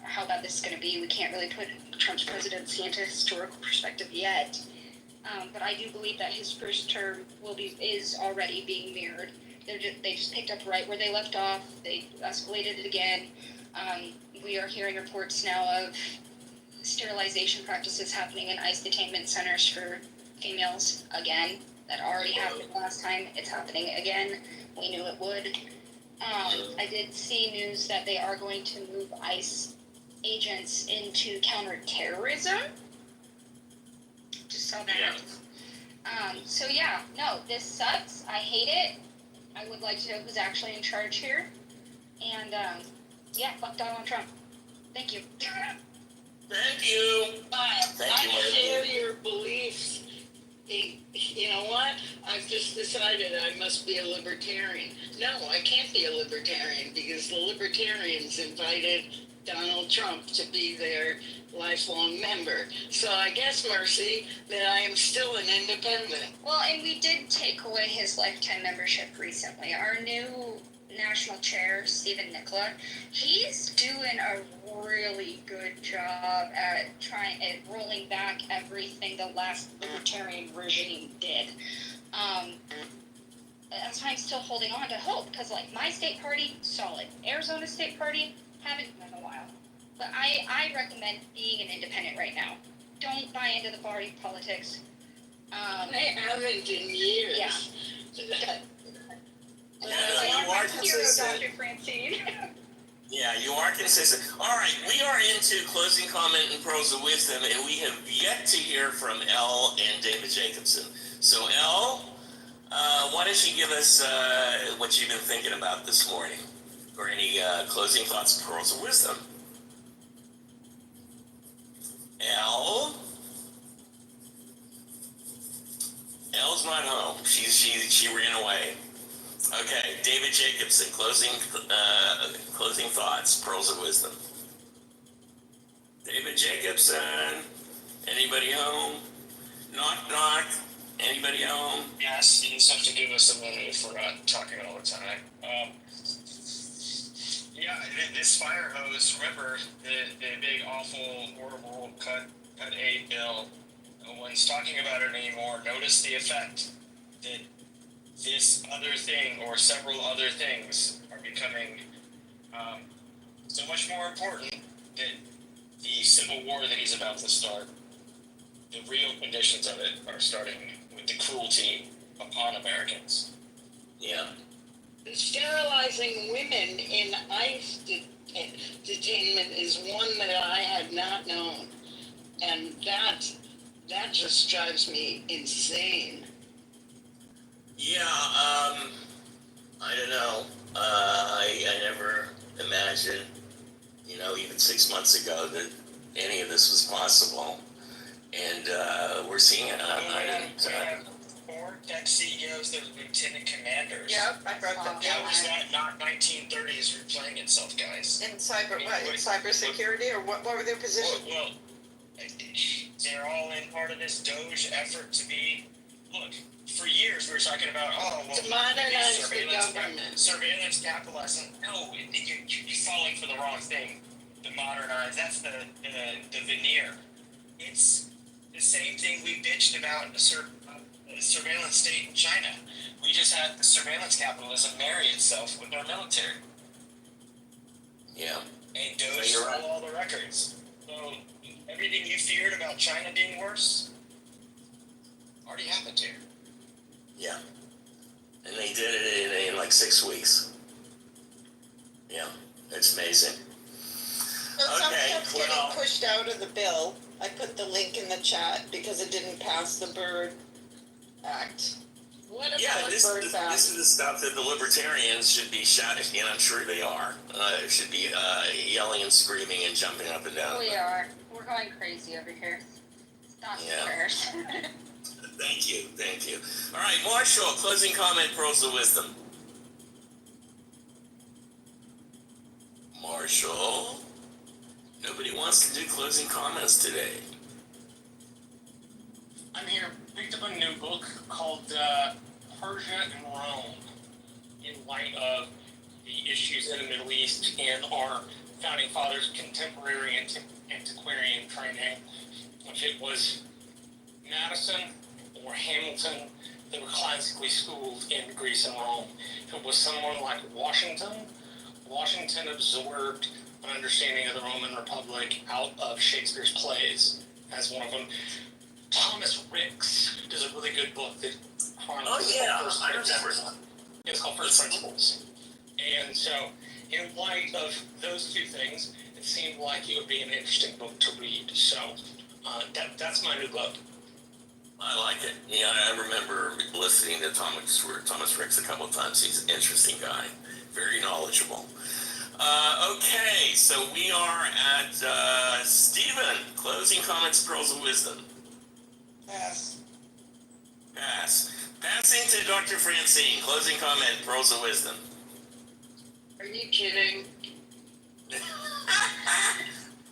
I: how bad this is going to be. We can't really put Trump's presidency into historical perspective yet. But I do believe that his first term is already being mirrored. They just picked up right where they left off. They escalated it again. We are hearing reports now of sterilization practices happening in ICE detainment centers for females again. That already happened last time. It's happening again. We knew it would. I did see news that they are going to move ICE agents into counterterrorism. Just saw that. So yeah, no, this sucks. I hate it. I would like to know who's actually in charge here. And yeah, fuck Donald Trump. Thank you.
A: Thank you.
G: I share your beliefs. You know what? I've just decided I must be a libertarian. No, I can't be a libertarian because the libertarians invited Donald Trump to be their lifelong member. So I guess, Mercy, that I am still an independent.
I: Well, and we did take away his lifetime membership recently. Our new national chair, Stephen Nicola, he's doing a really good job at rolling back everything the last libertarian regime did. That's why I'm still holding on to hope, because like my state party, solid. Arizona state party, haven't in a while. But I recommend being an independent right now. Don't buy into the party politics.
G: I haven't in years.
I: Yeah.
A: You are consistent.
I: Dr. Francine.
A: Yeah, you are consistent. All right, we are into closing comment and pearls of wisdom, and we have yet to hear from Elle and David Jacobson. So, Elle, why don't you give us what you've been thinking about this morning, or any closing thoughts and pearls of wisdom? Elle? Elle's not home. She ran away. Okay, David Jacobson, closing thoughts, pearls of wisdom. David Jacobson, anybody home? Knock, knock. Anybody home?
E: Yes, you just have to give us a minute if we're not talking all the time. Yeah, this fire hose, remember the big, awful, horrible Cut 8 bill no one's talking about it anymore. Notice the effect that this other thing or several other things are becoming so much more important that the civil war that he's about to start, the real conditions of it are starting with the cruelty upon Americans.
A: Yeah.
G: Sterilizing women in ICE detainment is one that I had not known. And that just drives me insane.
A: Yeah, I don't know. I never imagined, even 6 months ago that any of this was possible. And we're seeing it.
E: We have 4 tech CEOs that are lieutenant commanders.
B: Yep, I brought that down.
E: How is that not 1930s replaying itself, guys?
B: In cybersecurity, or what were their positions?
E: Well, they're all in part of this Doge effort to be. Look, for years we were talking about,
G: To modernize the government.
E: Surveillance capitalism. No, you're falling for the wrong thing. The modernize. That's the veneer. It's the same thing we bitched about the surveillance state in China. We just had the surveillance capitalism marry itself with our military.
A: Yeah.
E: And Doge stole all the records. So everything you feared about China being worse already happened here.
A: Yeah. And they did it in like 6 weeks. Yeah. It's amazing.
B: So some
A: Okay,
B: stuff's
A: well-
B: getting pushed out of the bill. I put the link in the chat because it didn't pass the Byrd Act.
G: What about
A: Yeah, this
B: Byrd Act?
A: is the stuff that the libertarians should be shouting, and I'm sure they are. Should be yelling and screaming and jumping up and down.
I: We are. We're going crazy over here. Stop
A: Yeah.
I: prayers.
A: Thank you. All right, Marshall, closing comment, pearls of wisdom. Marshall, nobody wants to do closing comments today.
E: I'm here. Picked up a new book called Persia and Rome in light of the issues in the Middle East and our founding fathers' contemporary antiquarian training. If it was Madison or Hamilton, they were classically schooled in Greece and Rome. If it was someone like Washington absorbed an understanding of the Roman Republic out of Shakespeare's plays as one of them. Thomas Ricks does a really good book that chronicles
A: I remember.
E: It's called First Principles. And so, in light of those two things, it seemed like it would be an interesting book to read. So, that's my new book.
A: I like it. Yeah, I remember listening to Thomas Ricks a couple of times. He's an interesting guy, very knowledgeable. Okay, so we are at Stephen. Closing comments, pearls of wisdom.
H: Pass.
A: Passing to Dr. Francine. Closing comment, pearls of wisdom.
G: Are you kidding?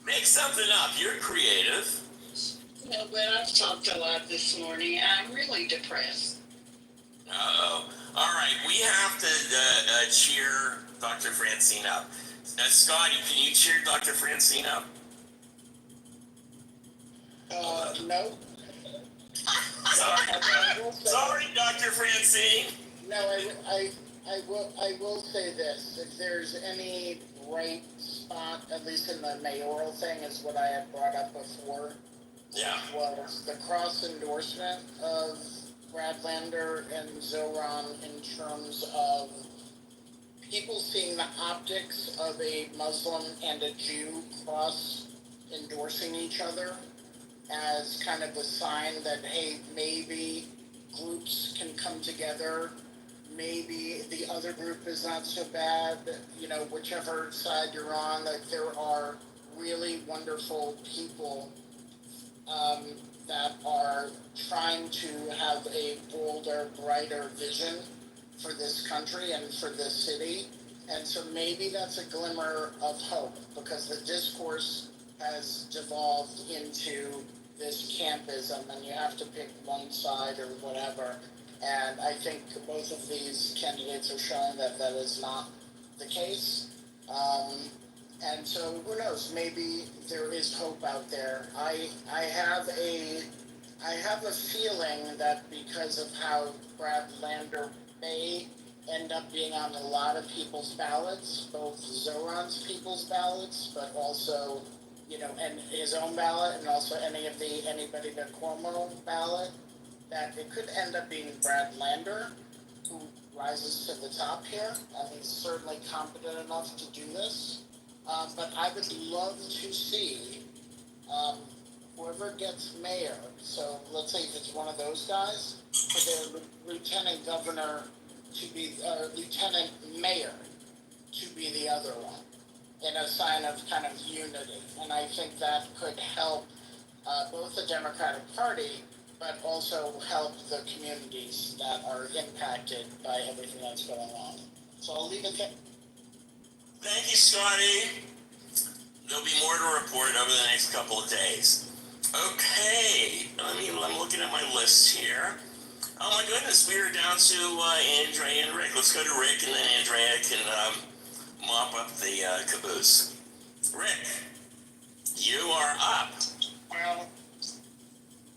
A: Make something up. You're creative.
G: No, but I've talked a lot this morning. I'm really depressed.
A: Uh-oh. All right, we have to cheer Dr. Francine up. Scotty, can you cheer Dr. Francine up?
H: No.
A: Sorry, Dr. Francine.
H: No, I will say this. If there's any bright spot, at least in the mayoral thing, is what I had brought up before,
A: Yeah.
H: was the cross endorsement of Brad Lander and Zoran in terms of people seeing the optics of a Muslim and a Jew cross endorsing each other as kind of a sign that, hey, maybe groups can come together, maybe the other group is not so bad, whichever side you're on, that there are really wonderful people that are trying to have a bolder, brighter vision for this country and for this city. And so maybe that's a glimmer of hope, because the discourse has devolved into this campism, and you have to pick one side or whatever. And I think both of these candidates are showing that that is not the case. And so who knows, maybe there is hope out there. I have a I have a feeling that because of how Brad Lander may end up being on a lot of people's ballots, both Zoran's people's ballots, but also, and his own ballot, and also anybody but Cuomo ballot, that it could end up being Brad Lander who rises to the top here, and he's certainly competent enough to do this. But I would love to see whoever gets mayor, so let's say if it's one of those guys, for their lieutenant governor to be, lieutenant mayor to be the other one, in a sign of kind of unity. And I think that could help both the Democratic Party, but also help the communities that are impacted by everything that's going on. So I'll leave it there.
A: Thank you, Scotty. There'll be more to report over the next couple of days. Okay, I'm looking at my list here. Oh my goodness, we are down to Andrea and Rick. Let's go to Rick, and then Andrea can mop up the caboose. Rick, you are up.
C: Well,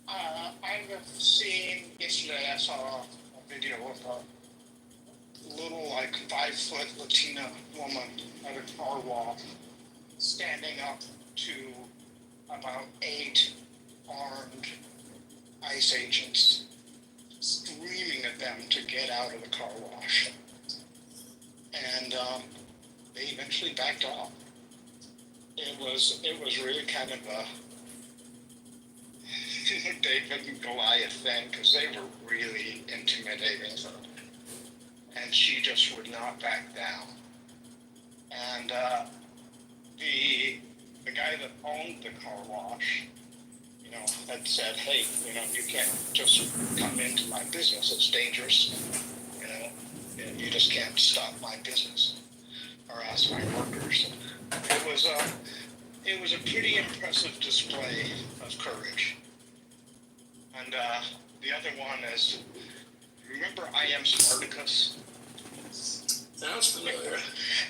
C: I've seen yesterday. I saw a video of a little, 5-foot Latina woman at a car wash, standing up to about 8 armed ICE agents, screaming at them to get out of the car wash. And they eventually backed off. It was really kind of a David and Goliath thing, because they were really intimidating her. And she just would not back down. And the guy that owned the car wash, had said, hey, you can't just come into my business. It's dangerous. And you just can't stop my business or ask my workers. It was a pretty impressive display of courage. And the other one is, remember I Am Spartacus?
A: Sounds familiar.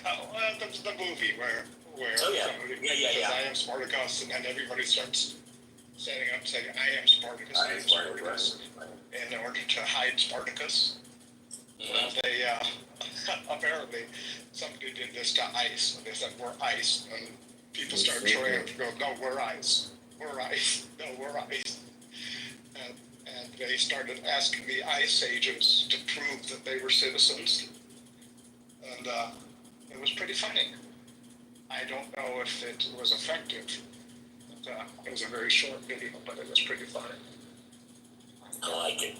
C: The movie where
A: Oh, yeah. Yeah.
C: I Am Spartacus, and then everybody starts standing up saying, I am Spartacus, I am Spartacus, in order to hide Spartacus. Well, they, apparently, somebody did this to ICE. They said, we're ICE, and people started showing up to go, no, we're ICE, we're ICE, no, we're ICE. And they started asking the ICE agents to prove that they were citizens. And it was pretty funny. I don't know if it was effective. It was a very short video, but it was pretty funny.
A: I like it.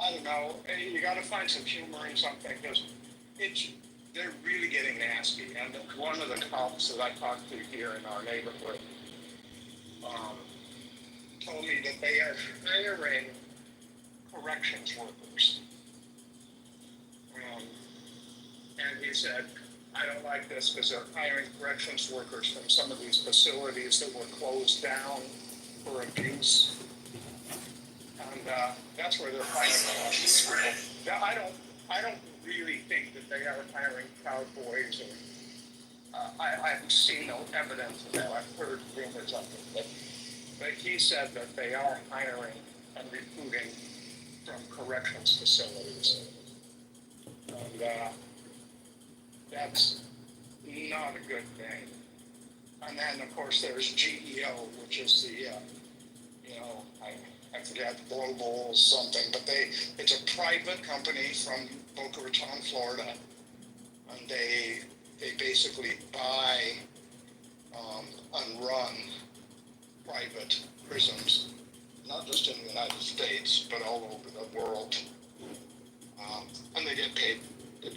C: I don't know. You got to find some humor in something, because they're really getting nasty. And one of the cops that I talked to here in our neighborhood told me that they are hiring corrections workers. And he said, I don't like this because they're hiring corrections workers from some of these facilities that were closed down for abuse. And that's where they're hiring these people. I don't really think that they are hiring Proud Boys, or I've seen no evidence of that. I've heard rumors of it, but he said that they are hiring and recruiting from corrections facilities, and that's not a good thing. And then, of course, there's GEO, which is the, I forget, Global something, but it's a private company from Boca Raton, Florida, and they basically buy and run private prisons, not just in the United States, but all over the world. And they get paid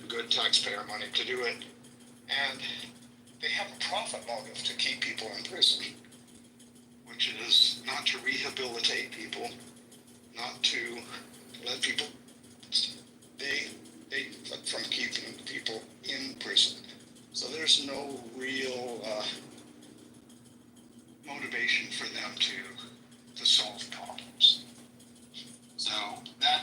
C: good taxpayer money to do it. And they have a profit motive to keep people in prison, which is not to rehabilitate people, not to let people, they from keeping people in prison. So there's no real motivation for them to solve problems. So that